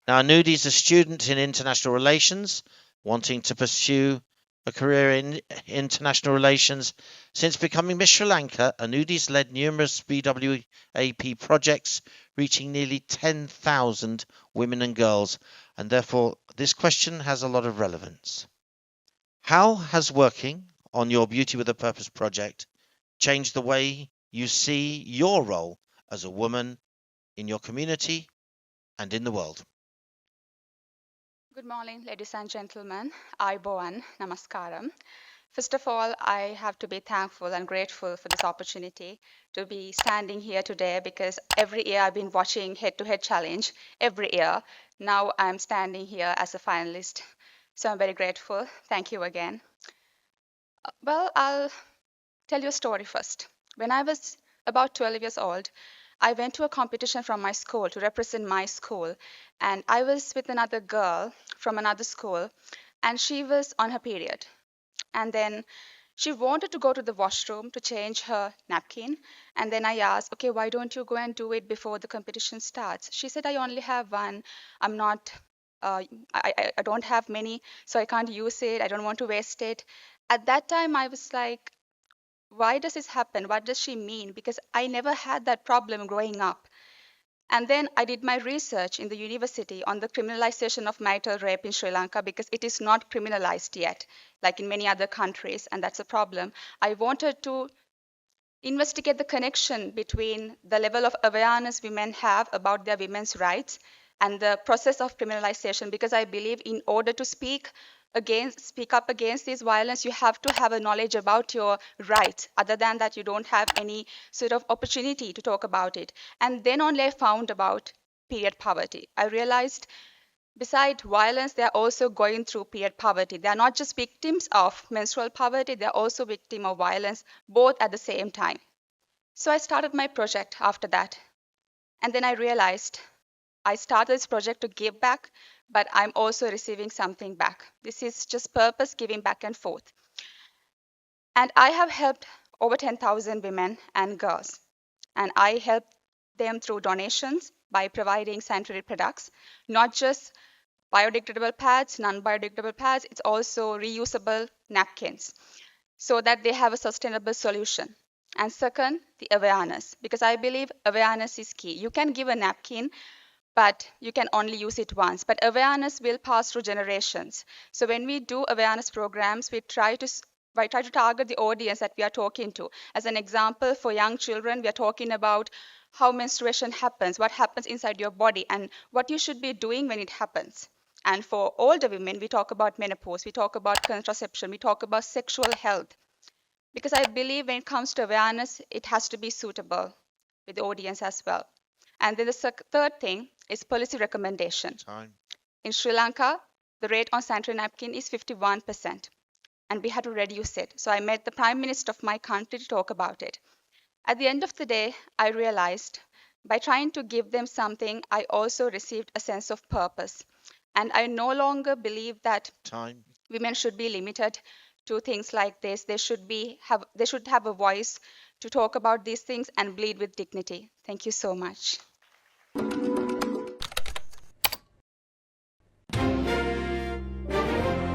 Now, Anudi is a student in international relations, wanting to pursue a career in international relations. Since becoming Miss Sri Lanka, Anudi's led numerous BWAP projects, reaching nearly 10,000 women and girls, and therefore this question has a lot of relevance. How has working on your Beauty with a Purpose project changed the way you see your role as a woman in your community and in the world? Good morning, ladies and gentlemen. Aibowan, namaskaram. First of all, I have to be thankful and grateful for this opportunity to be standing here today because every year I've been watching Head to Head Challenge every year. Now I'm standing here as a finalist. So I'm very grateful. Thank you again. Well, I'll tell you a story first. When I was about 12 years old, I went to a competition from my school to represent my school, and I was with another girl from another school, and she was on her period. And then she wanted to go to the washroom to change her napkin. And then I asked, okay, why don't you go and do it before the competition starts? She said, I only have one. I'm not, I don't have many, so I can't use it. I don't want to waste it. At that time, I was like, why does this happen? What does she mean? Because I never had that problem growing up. And then I did my research in the university on the criminalization of marital rape in Sri Lanka because it is not criminalized yet, like in many other countries, and that's a problem. I wanted to investigate the connection between the level of awareness women have about their women's rights and the process of criminalization because I believe in order to speak up against this violence, you have to have a knowledge about your rights. Other than that, you don't have any sort of opportunity to talk about it. And then only I found about period poverty. I realized besides violence, they are also going through period poverty. They are not just victims of menstrual poverty, they are also victims of violence, both at the same time. So I started my project after that. And then I realized I started this project to give back, but I'm also receiving something back. This is just purpose giving back and forth. And I have helped over 10,000 women and girls. And I help them through donations by providing sanitary products, not just biodegradable pads, non-biodegradable pads, it's also reusable napkins so that they have a sustainable solution. And second, the awareness, because I believe awareness is key. You can give a napkin, but you can only use it once. But awareness will pass through generations. So when we do awareness programs, we try to target the audience that we are talking to. As an example, for young children, we are talking about how menstruation happens, what happens inside your body, and what you should be doing when it happens. And for older women, we talk about menopause, we talk about contraception, we talk about sexual health. Because I believe when it comes to awareness, it has to be suitable with the audience as well. And then the third thing is policy recommendation. Time. In Sri Lanka, the rate on sanitary napkin is 51%, and we had to reduce it. So I met the Prime Minister of my country to talk about it. At the end of the day, I realized by trying to give them something, I also received a sense of purpose. And I no longer believe that Time. women should be limited to things like this. They should have a voice to talk about these things and bleed with dignity. Thank you so much.